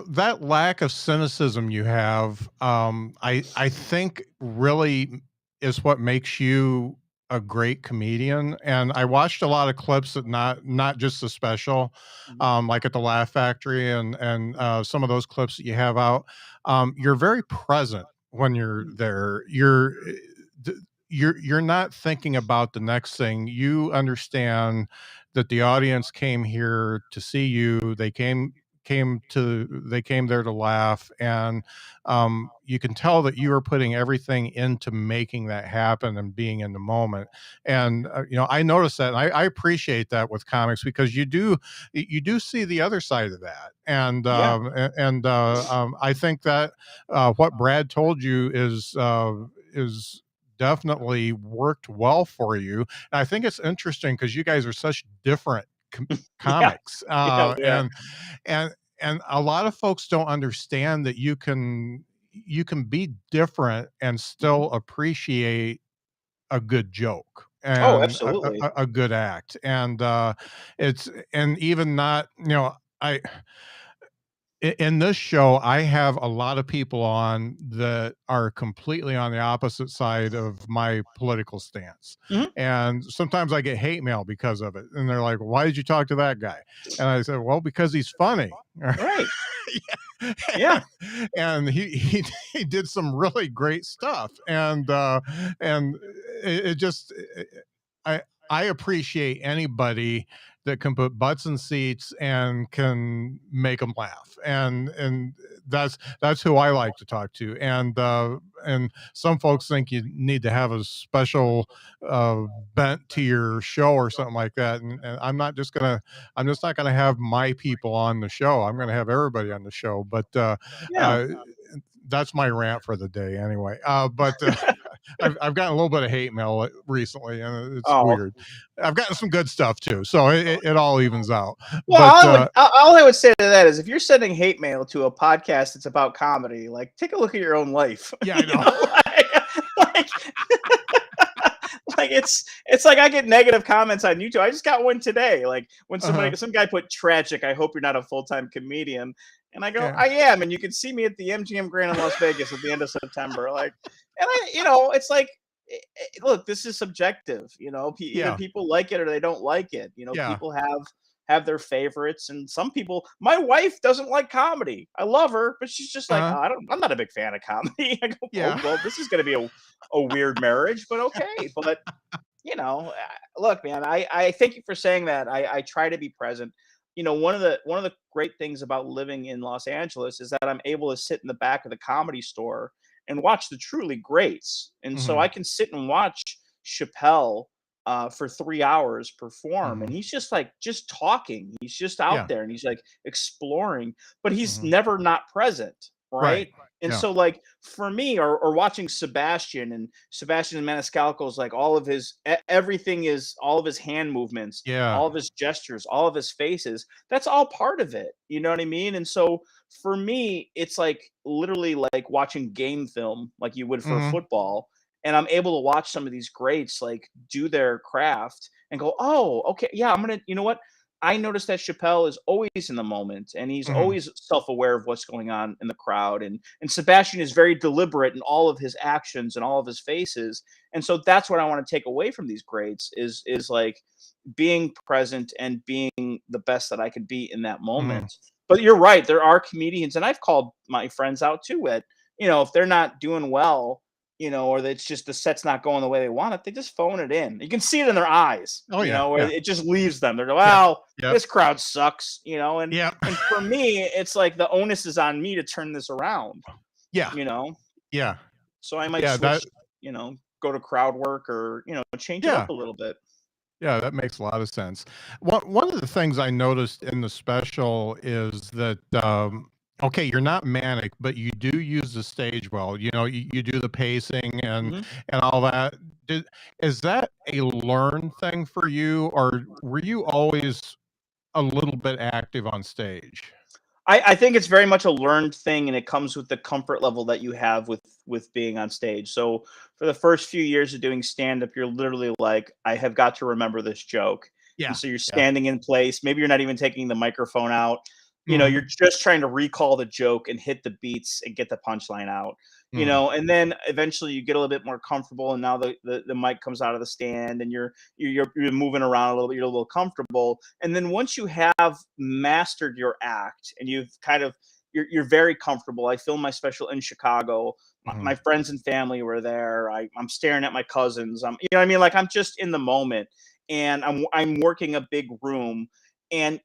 that lack of cynicism you have, I think really is what makes you a great comedian. And I watched a lot of clips that not just the special, Mhm. like at the Laugh Factory and some of those clips that you have out. You're very present when you're Mhm. there. D- you're not thinking about the next thing. You understand that the audience came here to see you. They came there to laugh, and you can tell that you are putting everything into making that happen and being in the moment. And I noticed that, and I appreciate that with comics, because you do see the other side of that. And Yeah. I think that what Brad told you is definitely worked well for you. And I think it's interesting because you guys are such different Yeah. comics, Yeah, we are. and and a lot of folks don't understand that you can be different and Mhm. still appreciate a good joke Oh, and absolutely. a good act. And it's and even not, I in this show, I have a lot of people on that are completely on the opposite side of my political stance. Mhm. And sometimes I get hate mail because of it. And they're like, why did you talk to that guy? And I said, well, because he's funny. Right. Yeah. Yeah. And he did some really great stuff. And it just, I, I appreciate anybody that can put butts in seats and can make them laugh, and that's who I like to talk to. And some folks think you need to have a special uh bent to your show or something like that, and I'm just not gonna have my people on the show. I'm gonna have everybody on the show, but Yeah. uh that's my rant for the day anyway. But I've gotten a little bit of hate mail recently, and it's Oh, weird. I've gotten some good stuff too, so it all evens out. well, But all I would say to that is if you're sending hate mail to a podcast that's about comedy, like take a look at your own life. yeah, I You know. know, like, like it's like I get negative comments on YouTube. I just got one today. Like when Uh-huh. some guy put tragic, I hope you're not a full-time comedian. And I go, Yeah. I am, and you can see me at the MGM Grand in Las Vegas at the end of September. Like, and it's like, look, this is subjective. Either Yeah. people like it or they don't like it. Yeah. People have their favorites, and some people. My wife doesn't like comedy. I love her, but she's just like, Uh-huh. oh, I'm not a big fan of comedy. I go, oh Yeah. well, this is going to be a weird marriage, but okay. But look, man, I thank you for saying that. I try to be present. One of the great things about living in Los Angeles is that I'm able to sit in the back of the comedy store and watch the truly greats. And so I Mhm. can sit and watch Chappelle for 3 hours perform, and Mhm. he's just like just talking. He's just out Yeah. there and he's like exploring, but he's Mhm. never not present, Right. right? And Yeah. so, like for me, or watching Sebastian Maniscalco's, like everything is all of his hand movements, Yeah. all of his gestures, all of his faces. That's all part of it. You know what I mean? And so for me, it's like literally like watching game film, like you would for Mhm. football. And I'm able to watch some of these greats like do their craft and go, oh, okay, yeah, you know what? I noticed that Chappelle is always in the moment and he's Mhm. always self-aware of what's going on in the crowd. And Sebastian is very deliberate in all of his actions and all of his faces. And so that's what I want to take away from these greats is like being present and being the best that I could be in that Mhm. moment. But you're right, there are comedians, and I've called my friends out too at, if they're not doing well, or that it's just the set's not going the way they want it, they just phone it in. You can see it in their eyes, Oh yeah. where Yeah. it just leaves them. They're like, Yep. well, Yep. this crowd sucks, and Yep. and for me, it's like the onus is on me to turn this around, Yeah. you know. Yeah. So I might Yeah. That. switch, go to crowd work or change it Yeah. up a little bit. Yeah, that makes a lot of sense. One of the things I noticed in the special is that okay, you're not manic, but you do use the stage well. You do the pacing Mhm. and all that. Did, is that a learned thing for you, or were you always a little bit active on stage? I think it's very much a learned thing, and it comes with the comfort level that you have with being on stage. So for the first few years of doing stand up, you're literally like, I have got to remember this joke. And Yeah. so you're Yeah. standing in place. Maybe you're not even taking the microphone out. Hmm. You're just trying to recall the joke and hit the beats and get the punchline out. Hmm. And then eventually you get a little bit more comfortable, and now the mic comes out of the stand, and you're moving around a little bit, you're a little comfortable. And then once you have mastered your act and you're very comfortable. I filmed my special in Chicago. My Hmm. friends and family were there. I'm staring at my cousins. You know what I mean? Like I'm just in the moment, and I'm working a big room, and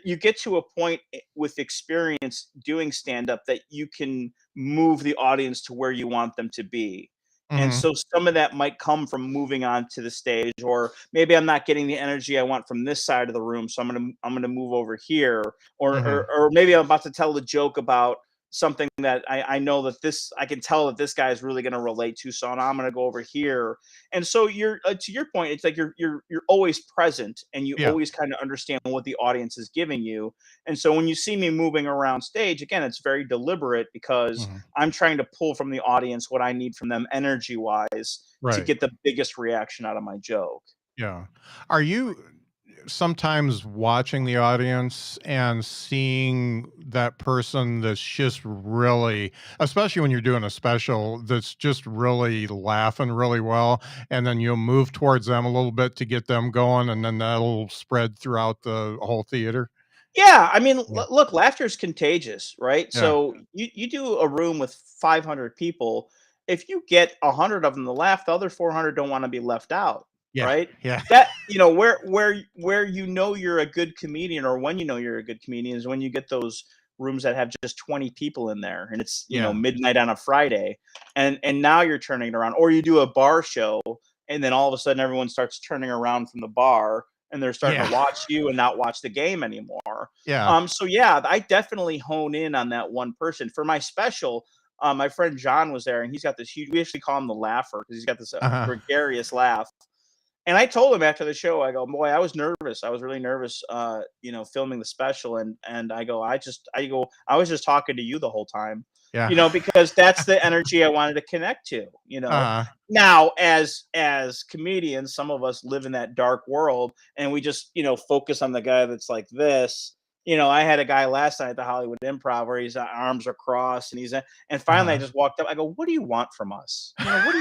you get to a point with experience doing stand up that you can move the audience to where you want them to be. And Hmm. so some of that might come from moving on to the stage, or maybe I'm not getting the energy I want from this side of the room, so I'm gonna move over here, or Hmm. maybe I'm about to tell a joke about something that I know that I can tell that this guy is really going to relate to, so now I'm going to go over here. And so you're to your point, it's like you're always present, and you Yeah. always kind of understand what the audience is giving you. And so when you see me moving around stage, again, it's very deliberate because Hmm. I'm trying to pull from the audience what I need from them energy wise to Right. get the biggest reaction out of my joke. Yeah. Are you? sometimes watching the audience and seeing that person that's just really, especially when you're doing a special, that's just really laughing really well, and then you'll move towards them a little bit to get them going, and then that'll spread throughout the whole theater. Yeah, I mean, Yeah. look, laughter is contagious, right? Yeah. So you do a room with 500 people. If you get 100 of them to laugh, the other 400 don't want to be left out, Yeah. right? Yeah. That where you know you're a good comedian, or when you know you're a good comedian, is when you get those rooms that have just 20 people in there, and it's Yeah. midnight on a Friday, and now you're turning it around, or you do a bar show, and then all of a sudden everyone starts turning around from the bar, and they're starting Yeah. to watch you and not watch the game anymore. Yeah. So yeah, I definitely hone in on that one person for my special. My friend John was there, and he's got this huge. We actually call him the Laugher because he's got this Uh-huh. gregarious laugh. And I told him after the show, I go, boy, I was nervous. I was really nervous, filming the special, and I go, I was just talking to you the whole time, Yeah. because that's the energy I wanted to connect to. Uh-huh. Now as comedians, some of us live in that dark world, and we just focus on the guy that's like this. I had a guy last night at the Hollywood Improv where his arms are crossed, and finally I Uh-huh. just walked up. I go, what do you want from us? What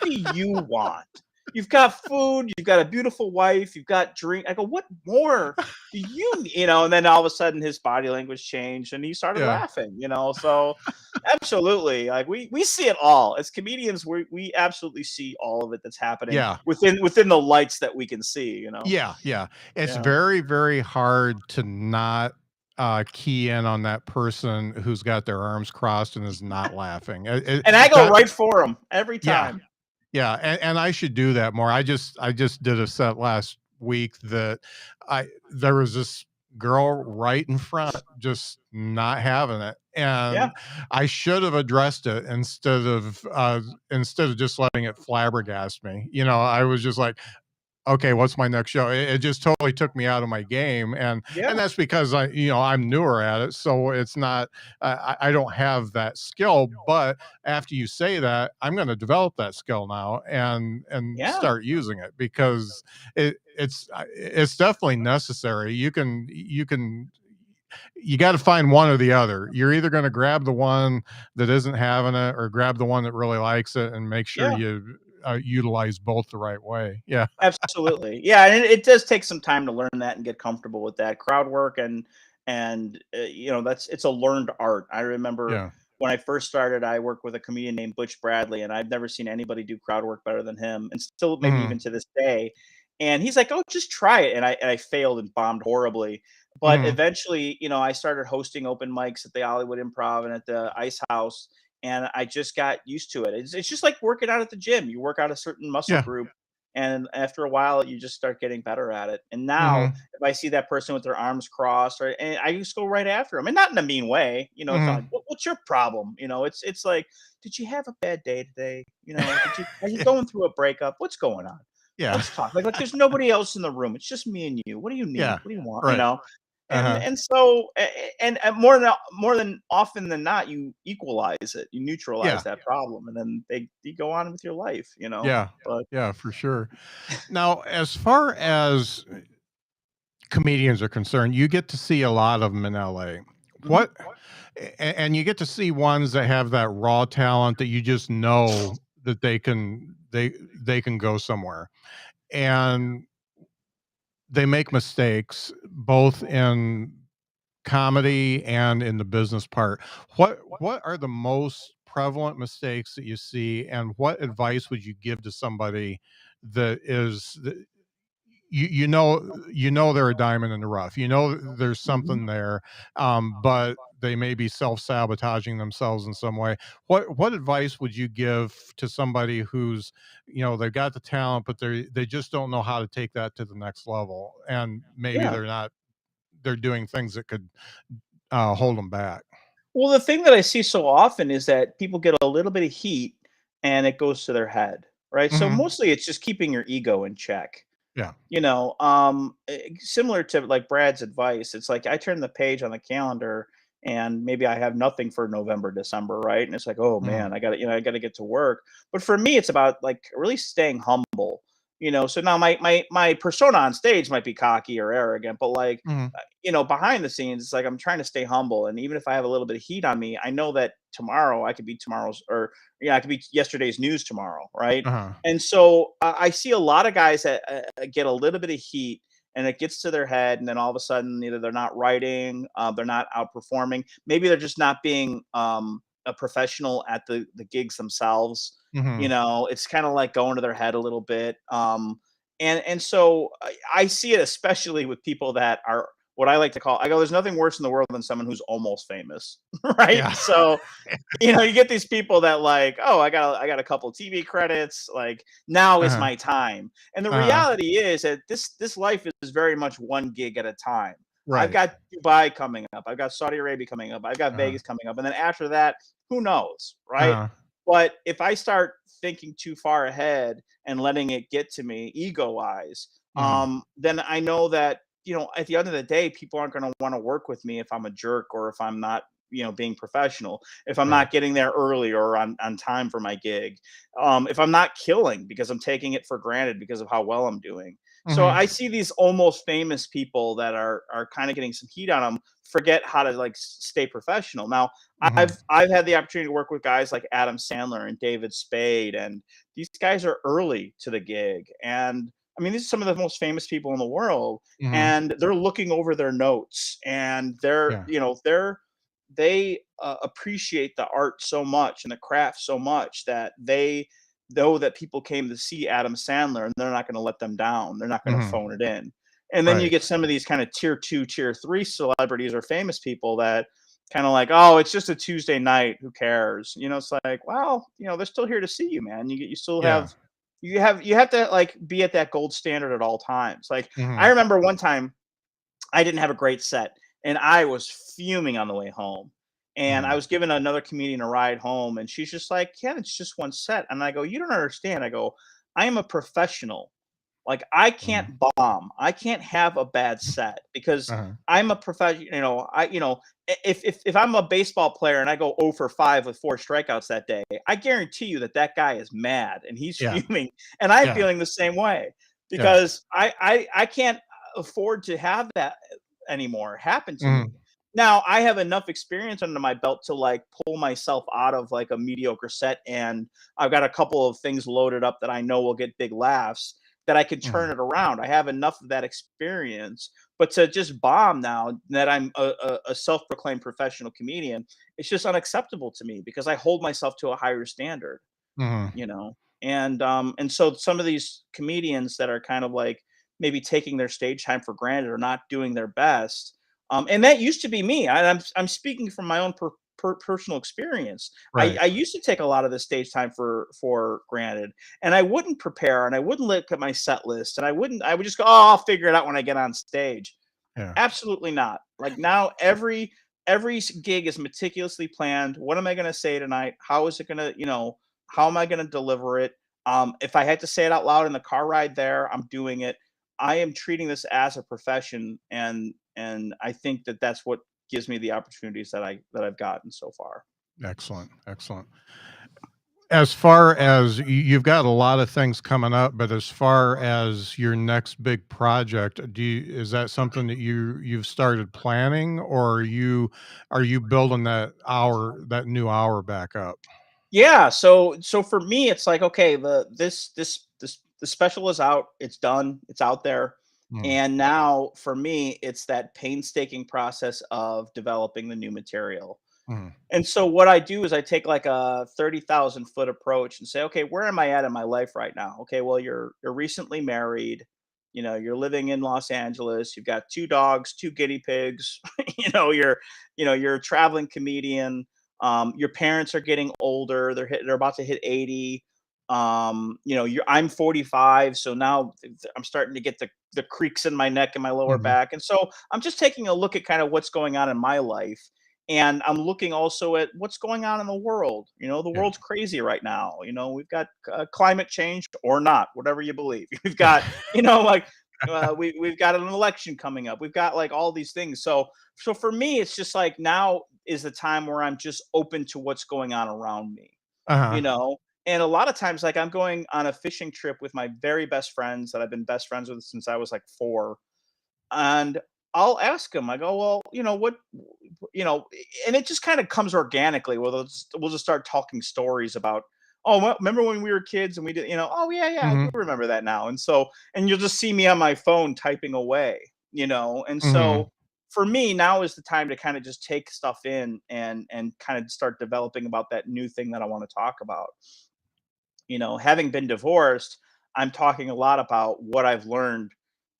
do you want? You've got food, you've got a beautiful wife, you've got drink. I go, what more do you need? And then all of a sudden his body language changed and he started Yeah. laughing, So absolutely. Like we see it all. As comedians, we absolutely see all of it that's happening Yeah. within the lights that we can see. Yeah. Yeah. It's Yeah. very, very hard to not key in on that person who's got their arms crossed and is not laughing. And I go right for them every Yeah. time. Yeah, and I should do that more. I just did a set last week that there was this girl right in front just not having it, Yeah. and I should have addressed it instead of just letting it flabbergast me. I was just like, okay, what's my next show? It just totally took me out of my game, and Yeah. that's because I'm newer at it, so it's not I don't have that skill. But after you say that, I'm going to develop that skill now and Yeah. start using it because it's definitely necessary. You got to find one or the other. You're either going to grab the one that isn't having it or grab the one that really likes it and make sure Yeah. you utilize both the right way. Yeah. Absolutely. Yeah, and it does take some time to learn that and get comfortable with that crowd work, and it's a learned art. I remember Yeah. when I first started, I worked with a comedian named Butch Bradley, and I've never seen anybody do crowd work better than him, and still maybe Mhm. even to this day. And he's like, "Oh, just try it," and I failed and bombed horribly. But Mhm. eventually, I started hosting open mics at the Hollywood Improv and at the Ice House, and I just got used to it. It's just like working out at the gym. You work out a certain muscle Yeah. group, and after a while you just start getting better at it. And now Mhm. if I see that person with their arms crossed, and I just go right after them, and not in a mean way. It's not like, Mhm. what's your problem? It's like, did you have a bad day today? Are you Yeah. going through a breakup? What's going on? Yeah. Let's talk. Like there's nobody else in the room. It's just me and you. What do you need? Yeah. What do you want? Right. And Uh-huh. and so and more than often than not, you equalize it, you neutralize Yeah. that problem, and then you go on with your life. Yeah. But Yeah, for sure. Now, as far as comedians are concerned, you get to see a lot of them in LA. mhm. What and you get to see ones that have that raw talent that you just know that they can go somewhere. And they make mistakes both in comedy and in the business part. What are the most prevalent mistakes that you see, and what advice would you give to somebody that is they're a diamond in the rough. There's Mhm. something there, but they may be self-sabotaging themselves in some way. What advice would you give to somebody who's, they've got the talent, but they just don't know how to take that to the next level, and maybe Yeah. they're doing things that could hold them back. Well, the thing that I see so often is that people get a little bit of heat and it goes to their head, right? So Hmm. mostly it's just keeping your ego in check. Yeah. Similar to like Brad's advice, it's like I turn the page on the calendar and maybe I have nothing for November, December, right? And it's like, oh Hmm. man, I got to get to work. But for me, it's about like really staying humble. So now my persona on stage might be cocky or arrogant, but like, Mhm. behind the scenes, it's like I'm trying to stay humble. And even if I have a little bit of heat on me, I know that tomorrow I could be tomorrow's, or I could be yesterday's news tomorrow, right? Uh-huh. And so I see a lot of guys that get a little bit of heat, and it gets to their head, and then all of a sudden, either they're not writing, they're not outperforming, maybe they're just not being a professional at the gigs themselves. Mhm. It's kind of like going to their head a little bit. And so I see it especially with people that are what I like to call. I go, there's nothing worse in the world than someone who's almost famous, right? Yeah. So you get these people that like, oh, I got a couple TV credits, like now is Uh-huh. my time. And the Uh-huh. reality is that this life is very much one gig at a time. I've Right. got Dubai coming up, I've got Saudi Arabia coming up, I've got Uh-huh. Vegas coming up, and then after that, who knows, right? Uh-huh. But if I start thinking too far ahead and letting it get to me ego wise, Mhm. then I know that, at the end of the day, people aren't going to want to work with me if I'm a jerk, or if I'm not, being professional, if I'm Right. not getting there early or on time for my gig, if I'm not killing because I'm taking it for granted because of how well I'm doing. So Mhm. I see these almost famous people that are kind of getting some heat on them, forget how to like stay professional. Now, Mhm. I've had the opportunity to work with guys like Adam Sandler and David Spade, and these guys are early to the gig. And I mean, these are some of the most famous people in the world, Mhm. and they're looking over their notes, and Yeah. they appreciate the art so much and the craft so much that they know that people came to see Adam Sandler, and they're not going to let them down. They're not going to Mhm. phone it in. And then you Right. get some of these kind of tier two, tier three celebrities or famous people that kind of like, oh, it's just a Tuesday night. Who cares? It's like, well, they're still here to see you, man. You still Yeah. have you have to like be at that gold standard at all times. Like I Mhm. remember one time I didn't have a great set, and I was fuming on the way home. And I Mhm. was giving another comedian a ride home, and she's just like, "Yeah, it's just one set." And I go, "You don't understand." I go, "I am a professional. Like I Mhm. can't bomb. I can't have a bad set because Uh-huh. I'm a professional. If I'm a baseball player and I go 0 for 5 with 4 strikeouts that day, I guarantee you that guy is mad and he's Yeah. fuming, and I'm Yeah. feeling the same way Yeah. because I can't afford to have that anymore happen to me. Mhm. Now I have enough experience under my belt to like pull myself out of like a mediocre set, and I've got a couple of things loaded up that I know will get big laughs, that I can turn Mhm. it around. I have enough of that experience. But to just bomb now that I'm a self-proclaimed professional comedian, it's just unacceptable to me because I hold myself to a higher standard, Mhm. you know. And so some of these comedians that are kind of like maybe taking their stage time for granted or not doing their best. And that used to be me. I'm speaking from my own personal experience. I, Right. I used to take a lot of the stage time for granted, and I wouldn't prepare, and I wouldn't look at my set list, and I would just go, oh, I'll figure it out when I get on stage. Yeah. Absolutely not. Like now, every gig is meticulously planned. What am I going to say tonight? How is it going to, how am I going to deliver it? If I had to say it out loud in the car ride there, I'm doing it. I am treating this as a profession, and I think that that's what gives me the opportunities that I've gotten so far. Excellent. Excellent. As far as you've got a lot of things coming up, but as far as your next big project, is that something that you've started planning, or are you building that new hour back up? Yeah, so for me, it's like, okay, the special is out, it's done, it's out there. Mm, And now for me, it's that painstaking process of developing the new material. mm, And so what I do is I take like a 30,000 foot approach and say, okay, where am I at in my life right now? Okay, well, you're recently married, you're living in Los Angeles, you've got 2 dogs, 2 guinea pigs, you're a traveling comedian. Your parents are getting older, they're about to hit 80. I'm 45, so now I'm starting to get the creaks in my neck and my lower mhm, back. And so I'm just taking a look at kind of what's going on in my life, and I'm looking also at what's going on in the world. The yeah, world's crazy right now. We've got climate change or not, whatever you believe. We've yeah, got, like we've got an election coming up. We've got like all these things. So for me, it's just like now is the time where I'm just open to what's going on around me. You uh-huh, know, And a lot of times, like, I'm going on a fishing trip with my very best friends that I've been best friends with since I was like 4, and I'll ask them. I go, "Well, what, you know," and it just kind of comes organically. We'll just start talking stories about, "Oh, well, remember when we were kids and we did, oh yeah, yeah, I do Hmm. remember that now." And you'll just see me on my phone typing away, and Hmm. so for me now is the time to kind of just take stuff in and kind of start developing about that new thing that I want to talk about. Having been divorced, I'm talking a lot about what I've learned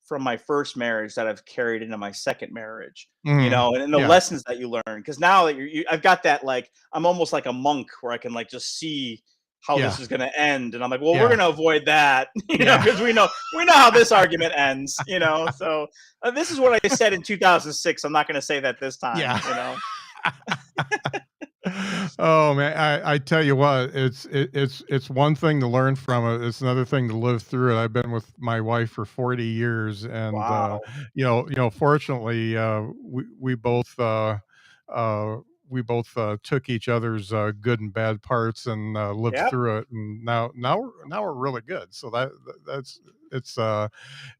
from my first marriage that I've carried into my second marriage, Hmm. and the Yeah. lessons that you learn. Because now that I've got that, like, I'm almost like a monk where I can, like, just see how Yeah. this is going to end, and I'm like, well, we're Yeah. going to avoid that, Yeah. because we know how this argument ends, So this is what I said in 2006. I'm not going to say that this time, Yeah. Oh man, I tell you what, it's one thing to learn from it. It's another thing to live through it. I've been with my wife for 40 years, and Wow. fortunately, uh, we both took each other's good and bad parts and lived Yep. through it. And now we're really good. So that's it's uh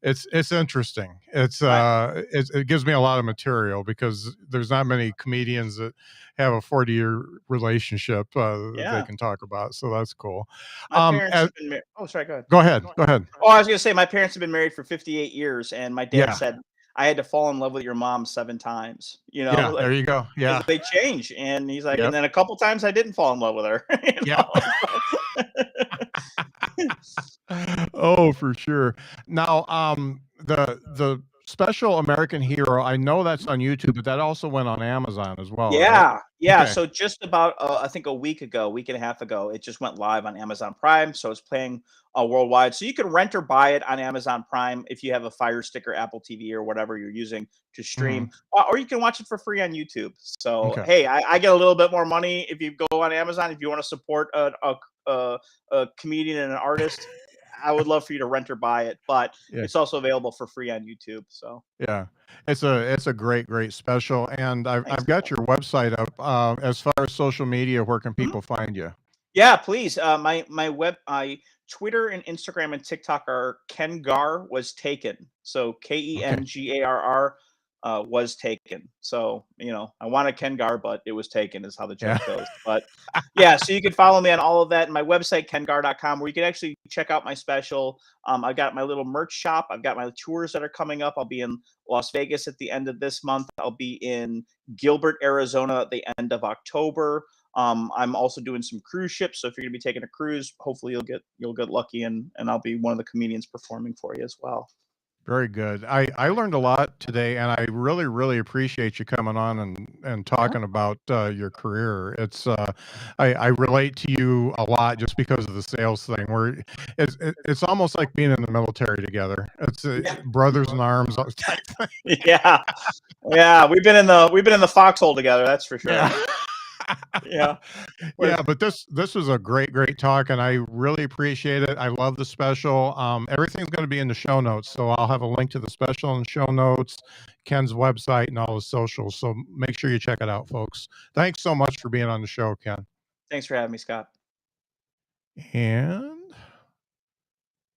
it's interesting. I, It gives me a lot of material because there's not many comedians that have a 40-year relationship that they yeah. can talk about. So that's cool. My parents As, have been married. Oh, sorry. Go ahead. go ahead. Go ahead. Oh, I was gonna say my parents have been married for 58 years, and my dad Yeah. said I had to fall in love with your mom 7 times. Yeah. Like, There you go. because Yeah. they change, and he's like, and Yep. then a couple times I didn't fall in love with her. Yeah. Oh, for sure. Now, the special American Hero, I know that's on YouTube, but that also went on Amazon as well, right? Yeah, yeah. Okay. So just about, I think a week and a half ago, it just went live on Amazon Prime. So it's playing worldwide. So you can rent or buy it on Amazon Prime if you have a Fire Stick or Apple TV or whatever you're using to stream, Mhm. or you can watch it for free on YouTube. So Okay. hey, I get a little bit more money if you go on Amazon. If you want to support a comedian and an artist, I would love for you to rent or buy it. But Yeah. it's also available for free on YouTube. So Yeah. It's a great special, and I've thanks. got your website up. As far as social media, where can Mhm. people find you? Yeah, please. My Twitter and Instagram and TikTok are Ken Garr was taken. So Okay. KenGarr was taken. So I wanted Ken Garr, but it was taken is how the Yeah. joke goes. But yeah, so you can follow me on all of that. And my website, KenGarr.com, where you can actually check out my special. I've got my little merch shop. I've got my tours that are coming up. I'll be in Las Vegas at the end of this month. I'll be in Gilbert, Arizona at the end of October. I'm also doing some cruise ships, so if you're going to be taking a cruise, hopefully you'll get lucky, and I'll be one of the comedians performing for you as well. Very good. I learned a lot today, and I really appreciate you coming on and Yeah. talking about your career. I relate to you a lot just because of the sales thing, where it's almost like being in the military together. It's Yeah. brothers in arms type thing. Yeah. Yeah. We've been in the foxhole together. That's for Yeah. sure. Yeah. We're Yeah, but this was a great talk, and I really appreciate it. I love the special. Everything's going to be in the show notes, so I'll have a link to the special in the show notes, Ken's website, and all his socials. So make sure you check it out, folks. Thanks so much for being on the show, Ken. Thanks for having me, Scott. And